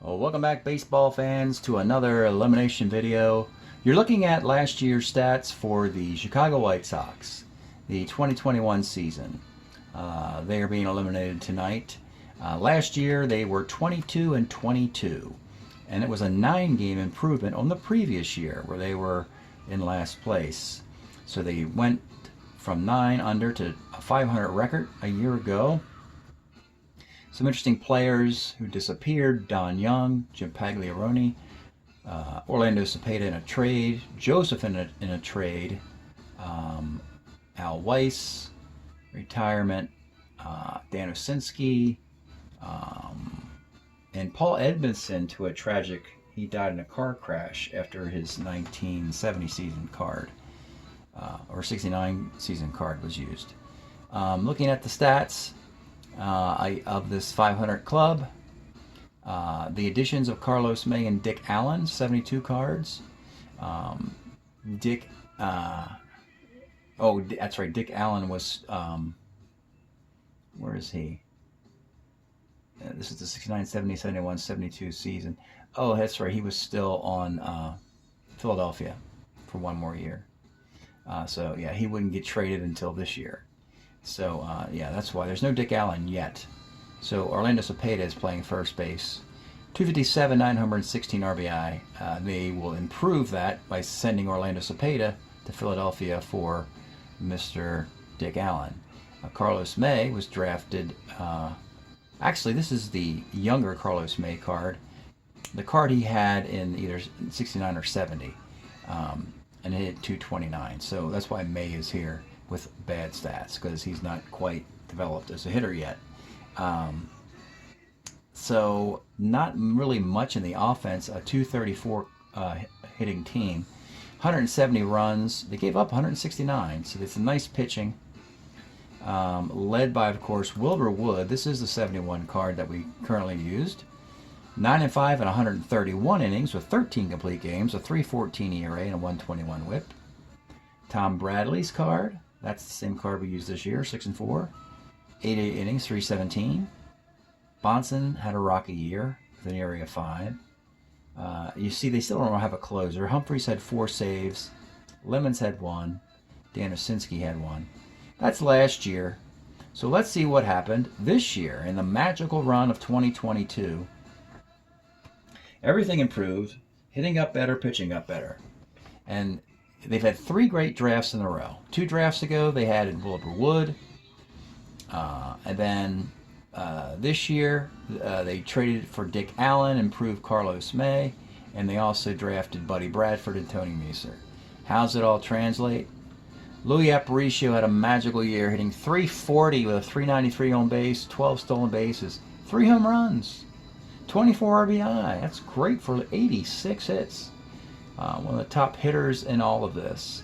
Well, welcome back, baseball fans, to another elimination video. You're looking at last year's stats for the Chicago White Sox, the 2021 season. They are being eliminated tonight. Last year they were 22-22, and it was a 9-game improvement on the previous year where they were in last place. So they went from 9 under to a 500 record a year ago. Some interesting players who disappeared: Don Young, Jim Pagliarone, Orlando Cepeda in a trade, Joseph in a trade, Al Weiss, retirement, Dan Osinski, and Paul Edmondson to a tragic, he died in a car crash after his 1970 season card, or 69 season card was used. Looking at the stats of this 500 club, the additions of Carlos May and Dick Allen, 72 cards. Dick Allen was, where is he? This is the 69, 70, 71, 72 season. Oh, that's right, he was still on Philadelphia for one more year. So yeah, he wouldn't get traded until this year. So yeah, that's why there's no Dick Allen yet. So Orlando Cepeda is playing first base. 257, 9 homer and 16 RBI. They will improve that by sending Orlando Cepeda to Philadelphia for Mr. Dick Allen. Carlos May was drafted. Actually, this is the younger Carlos May card. The card he had in either 69 or 70, and it hit 229. So that's why May is here with bad stats, because he's not quite developed as a hitter yet. So not really much in the offense. A 234 hitting team, 170 runs. They gave up 169, so it's a nice pitching. Led by, of course, Wilbur Wood. This is the 71 card that we currently used. 9-5 and 131 innings with 13 complete games, a 3.14 ERA and a 1.21 WHIP. Tom Bradley's card. That's the same card we used this year, 6-4, 88 innings, 317. Bonson had a rocky year with an ERA of 5. You see, they still don't have a closer. Humphreys had 4 saves. Lemons had 1. Dan Osinski had 1. That's last year. So let's see what happened this year in the magical run of 2022. Everything improved. Hitting up better, pitching up better. And they've had 3 great drafts in a row. 2 drafts ago, they had Wilbur Wood. And then this year, they traded for Dick Allen, improved Carlos May, and they also drafted Buddy Bradford and Tony Muser. How's it all translate? Louis Aparicio had a magical year, hitting .340 with a .393 on base, 12 stolen bases, 3 home runs, 24 RBI. That's great for 86 hits. One of the top hitters in all of this.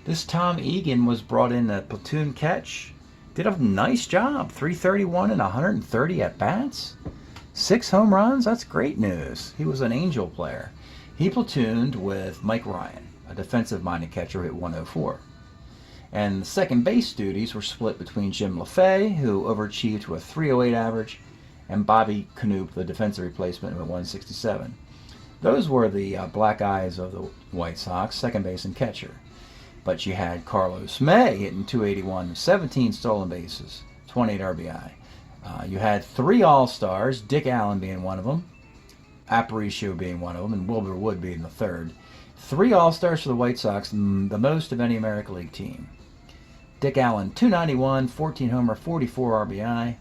This Tom Egan was brought in a platoon catch. Did a nice job. 331 and 130 at-bats. 6 home runs. That's great news. He was an Angel player. He platooned with Mike Ryan, a defensive-minded catcher, who hit 104. And the second base duties were split between Jim LaFay, who overachieved to a 308 average, and Bobby Knoop, the defensive replacement, with 167. Those were the black eyes of the White Sox, second base and catcher. But you had Carlos May hitting .281, 17 stolen bases, 28 RBI. You had 3 All-Stars, Dick Allen being one of them, Aparicio being one of them, and Wilbur Wood being the third. 3 All-Stars for the White Sox, the most of any American League team. Dick Allen, .291, 14 homer, 44 RBI.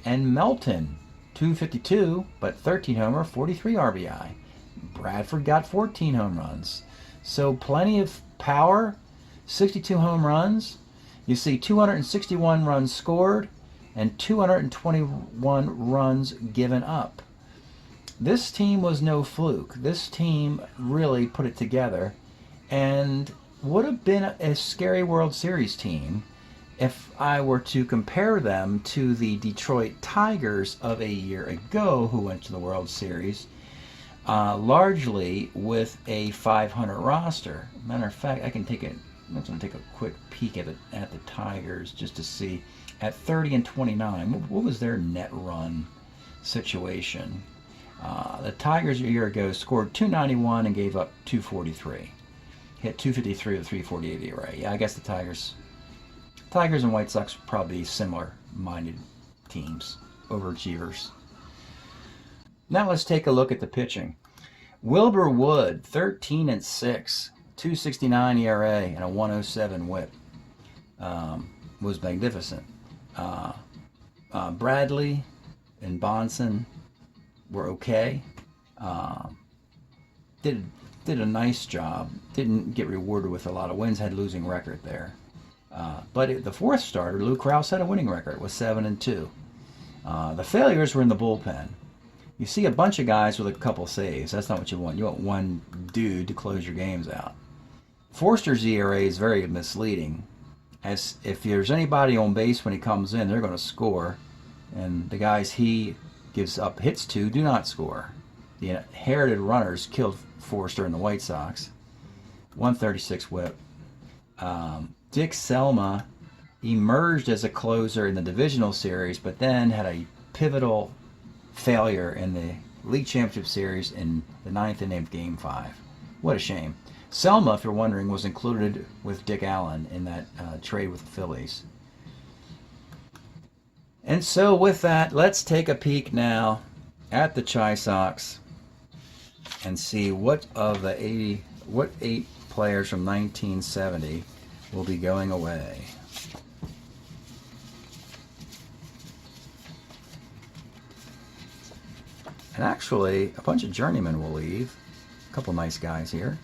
And Melton, .252, but 13 homer, 43 RBI. Bradford got 14 home runs. So plenty of power, 62 home runs. You see 261 runs scored and 221 runs given up. This team was no fluke. This team really put it together and would have been a scary World Series team if I were to compare them to the Detroit Tigers of a year ago, who went to the World Series, largely with a 500 roster. Matter of fact, I'm just going to take a quick peek at the Tigers just to see. At 30-29, what was their net run situation. The Tigers a year ago scored 291 and gave up 243. Hit 253 with 348 ERA. Yeah, I guess the Tigers and White Sox are probably similar-minded teams, overachievers. Now let's take a look at the pitching. Wilbur Wood, 13-6, 269 ERA and a 107 WHIP, was magnificent. Bradley and Bonson were okay. Did a nice job. Didn't get rewarded with a lot of wins. Had a losing record there. But the fourth starter, Lou Krause, had a winning record. Was 7-2. The failures were in the bullpen. You see a bunch of guys with a couple saves. That's not what you want. You want one dude to close your games out. Forster's ERA is very misleading. As if there's anybody on base when he comes in, they're going to score. And the guys he gives up hits to do not score. The inherited runners killed Forster and the White Sox. 136 WHIP. Dick Selma emerged as a closer in the divisional series, but then had a pivotal failure in the league championship series in the 9th inning of Game 5. What a shame. Selma, if you're wondering, was included with Dick Allen in that trade with the Phillies. And so with that, let's take a peek now at the Chi Sox and see what 8 players from 1970 will be going away. And actually, a bunch of journeymen will leave. A couple nice guys here.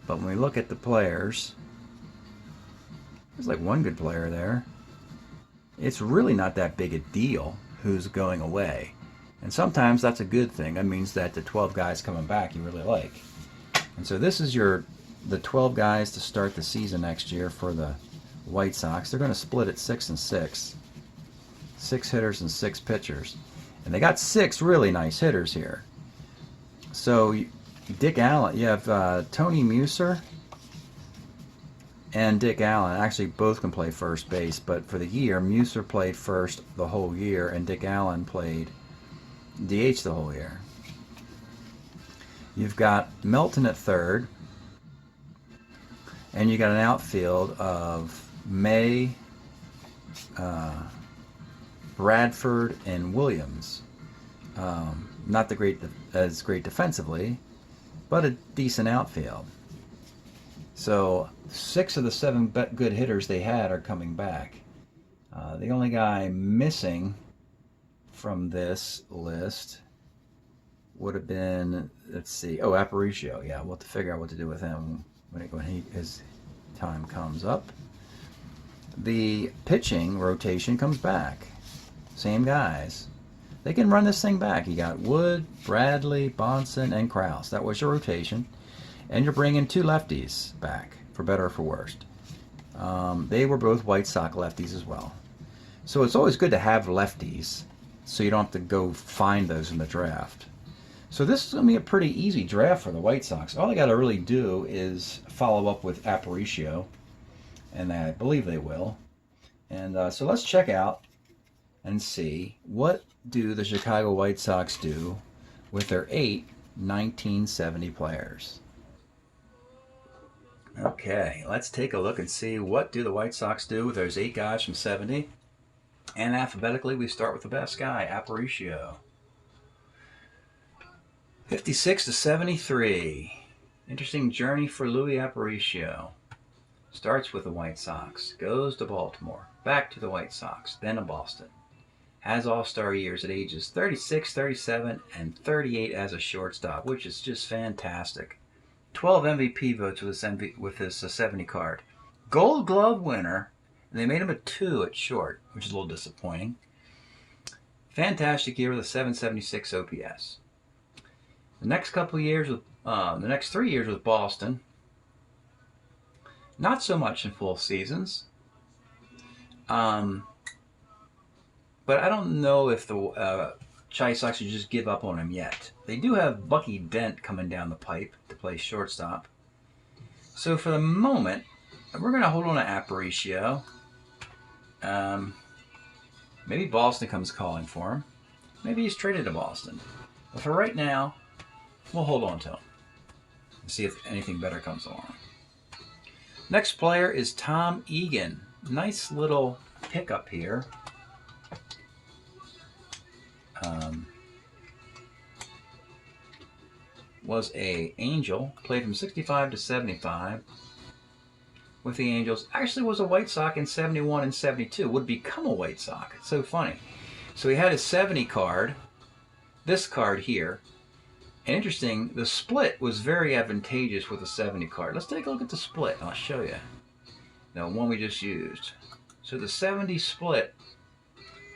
But when we look at the players, there's like one good player there. It's really not that big a deal who's going away. And sometimes that's a good thing. That means that the 12 guys coming back you really like. And so this is the 12 guys to start the season next year for the White Sox. They're going to split it 6-6. 6 hitters and 6 pitchers. And they got 6 really nice hitters here. So Dick Allen, you have Tony Muser and Dick Allen. Actually, both can play first base, but for the year, Muser played first the whole year, and Dick Allen played DH the whole year. You've got Melton at third, and you got an outfield of May, Bradford, and Williams. Not as great defensively, but a decent outfield. So 6 of the 7 good hitters they had are coming back. The only guy missing from this list would have been, let's see, Aparicio. Yeah, we'll have to figure out what to do with him when his time comes up. The pitching rotation comes back. Same guys. They can run this thing back. You got Wood, Bradley, Bonson, and Krause. That was your rotation. And you're bringing 2 lefties back, for better or for worse. They were both White Sox lefties as well. So it's always good to have lefties, so you don't have to go find those in the draft. So this is going to be a pretty easy draft for the White Sox. All they got to really do is follow up with Aparicio, and I believe they will. And so let's check out and see what do the Chicago White Sox do with their 8 1970 players. Okay, let's take a look and see what do the White Sox do with those 8 guys from 70. And alphabetically, we start with the best guy, Aparicio. 56-73. Interesting journey for Luis Aparicio. Starts with the White Sox, goes to Baltimore, back to the White Sox, then to Boston. Has all-star years at ages 36, 37, and 38 as a shortstop, which is just fantastic. 12 MVP votes with his 70 card. Gold Glove winner. They made him a 2 at short, which is a little disappointing. Fantastic year with a 776 OPS. The next 3 years with Boston, not so much in full seasons. But I don't know if the Chi Sox should just give up on him yet. They do have Bucky Dent coming down the pipe to play shortstop. So for the moment, we're going to hold on to Aparicio. Maybe Boston comes calling for him. Maybe he's traded to Boston. But for right now, we'll hold on to him and see if anything better comes along. Next player is Tom Egan. Nice little pickup here. Was a Angel, played from 65 to 75 with the Angels. Actually was a White Sox in 71 and 72. Would become a White Sox. It's so funny. So he had his 70 card, this card here. And interesting, the split was very advantageous with the 70 card. Let's take a look at the split, and I'll show you. The one we just used. So the 70 split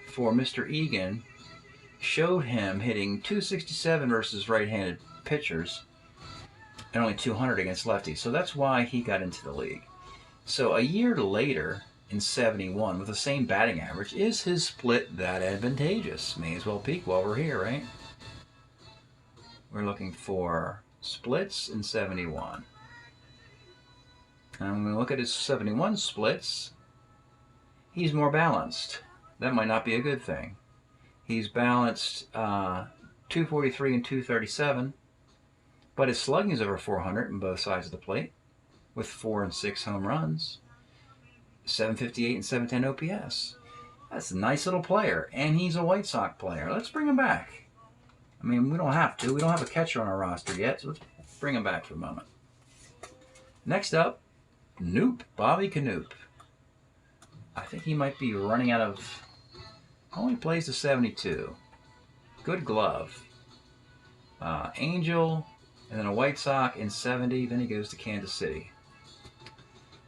for Mr. Egan showed him hitting 267 versus right-handed pitchers and only 200 against lefties. So that's why he got into the league. So a year later, in 71, with the same batting average, is his split that advantageous? May as well peek while we're here, right? We're looking for splits in 71. And when we look at his 71 splits, he's more balanced. That might not be a good thing. He's balanced 243 and 237, but his slugging is over 400 on both sides of the plate, with 4 and 6 home runs, 758 and 710 OPS. That's a nice little player, and he's a White Sox player. Let's bring him back. I mean, we don't have to. We don't have a catcher on our roster yet, so let's bring him back for a moment. Next up, Knoop, Bobby Knoop. I think he might be running out of... Only plays the 72. Good glove. Angel, and then a White Sox in 70. Then he goes to Kansas City.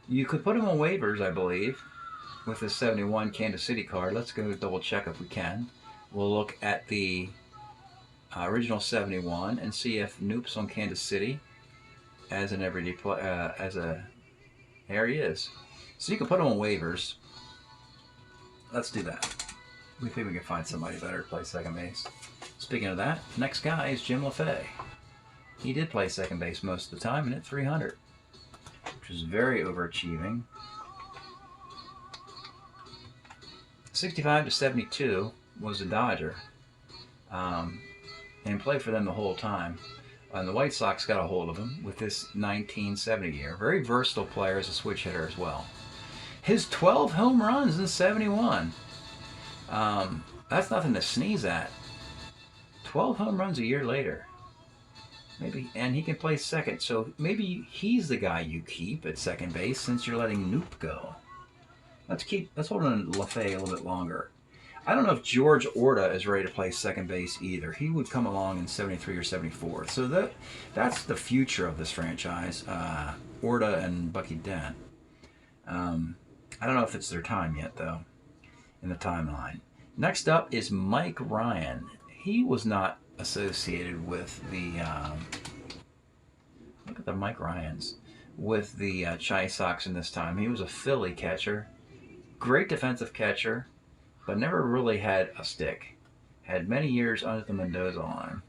You could put him on waivers, I believe, with the 71 Kansas City card. Let's go double check if we can. We'll look at the original 71 and see if Knoop's on Kansas City as an everyday there he is. So you can put him on waivers. Let's do that. We think we can find somebody better to play second base. Speaking of that, next guy is Jim LaFay. He did play second base most of the time and hit 300, which is very overachieving. 65 to 72 was a Dodger, and played for them the whole time. And the White Sox got a hold of him with this 1970 year. Very versatile player as a switch hitter as well. His 12 home runs in 71. That's nothing to sneeze at. 12 home runs a year later. Maybe, and he can play second, so maybe he's the guy you keep at second base since you're letting Knoop go. Let's hold on LaFay a little bit longer. I don't know if George Orta is ready to play second base either. He would come along in 73 or 74. So that's the future of this franchise. Orta and Bucky Dent. I don't know if it's their time yet, though, in the timeline. Next up is Mike Ryan. He was not associated with the... look at the Mike Ryans. With the Chi Sox in this time. He was a Philly catcher. Great defensive catcher, but never really had a stick. Had many years under the Mendoza line,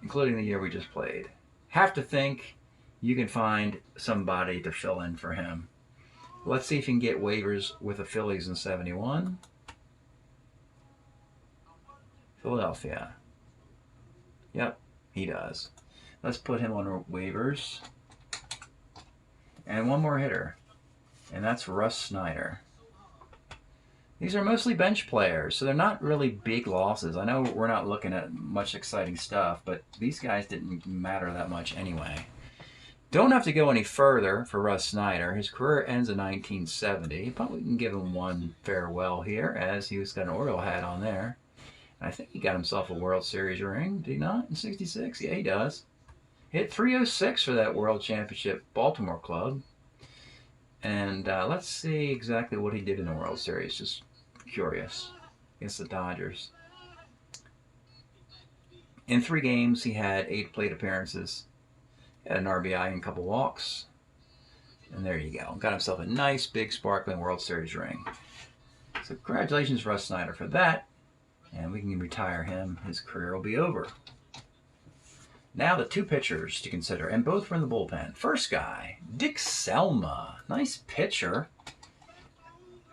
including the year we just played. Have to think you can find somebody to fill in for him. Let's see if you can get waivers with the Phillies in 71. Philadelphia. Yep, he does. Let's put him on waivers. And one more hitter, and that's Russ Snyder. These are mostly bench players, so they're not really big losses. I know we're not looking at much exciting stuff, but these guys didn't matter that much anyway. Don't have to go any further for Russ Snyder. His career ends in 1970, but we can give him one farewell here, as he's got an Oriole hat on there. And I think he got himself a World Series ring, did he not, in 66? Yeah, he does. Hit 306 for that World Championship Baltimore club. And let's see exactly what he did in the World Series. Just curious. Against the Dodgers. In 3 games, he had 8 plate appearances. Had an RBI and a couple walks. And there you go. Got himself a nice, big, sparkling World Series ring. So congratulations, Russ Snyder, for that. And we can retire him. His career will be over. Now the 2 pitchers to consider, and both were in the bullpen. First guy, Dick Selma. Nice pitcher.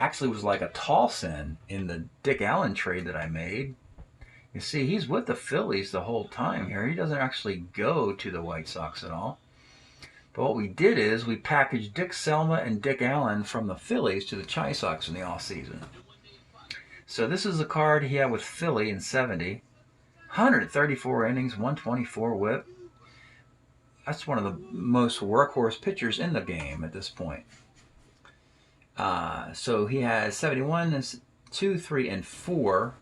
Actually was like a toss-in the Dick Allen trade that I made. You see, he's with the Phillies the whole time here. He doesn't actually go to the White Sox at all. But what we did is we packaged Dick Selma and Dick Allen from the Phillies to the Chi Sox in the offseason. So this is a card he had with Philly in 70. 134 innings, 124 whip. That's one of the most workhorse pitchers in the game at this point. So he has 71 and 2, 3, and 4.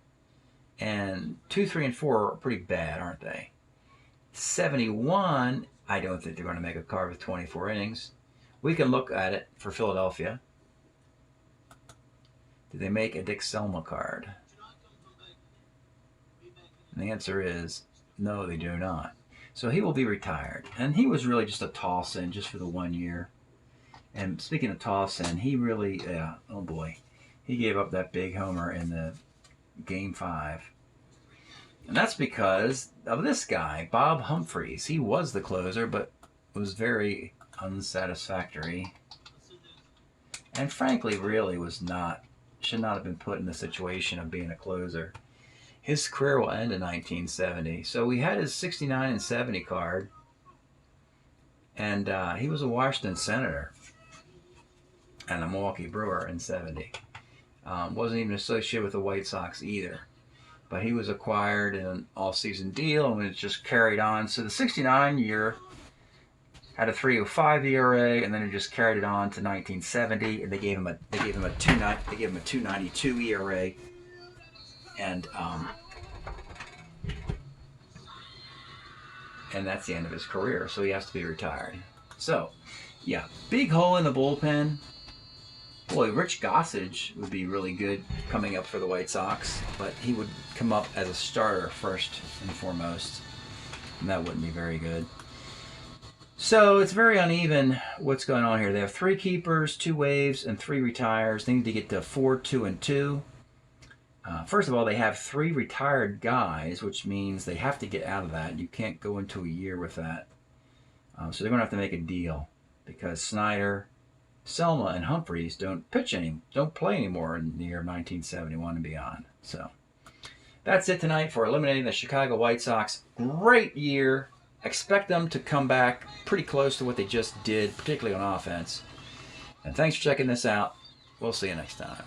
And 2, 3, and 4 are pretty bad, aren't they? 71, I don't think they're going to make a card with 24 innings. We can look at it for Philadelphia. Did they make a Dick Selma card? And the answer is no, they do not. So he will be retired. And he was really just a toss-in just for the 1 year. And speaking of toss-in, he really, oh boy, he gave up that big homer in the Game 5. And that's because of this guy, Bob Humphreys. He was the closer, but was very unsatisfactory. And frankly, really should not have been put in the situation of being a closer. His career will end in 1970. So we had his 69 and 70 card. And he was a Washington Senator and a Milwaukee Brewer in 70. Wasn't even associated with the White Sox either. But he was acquired in an all-season deal and was just carried on. So the 69 year had a 3.05 ERA, and then it just carried it on to 1970, and they gave him a 2.92 ERA, and that's the end of his career. So he has to be retired. So, yeah, big hole in the bullpen. Boy, Rich Gossage would be really good coming up for the White Sox, but he would come up as a starter first and foremost, and that wouldn't be very good. So it's very uneven what's going on here. They have 3 keepers, 2 waves, and 3 retires. They need to get to 4, 2, and 2. First of all, they have 3 retired guys, which means they have to get out of that. You can't go into a year with that. So they're going to have to make a deal because Snyder, Selma, and Humphreys don't play anymore in the year 1971 and beyond. So that's it tonight for eliminating the Chicago White Sox. Great year. Expect them to come back pretty close to what they just did, particularly on offense. And thanks for checking this out. We'll see you next time.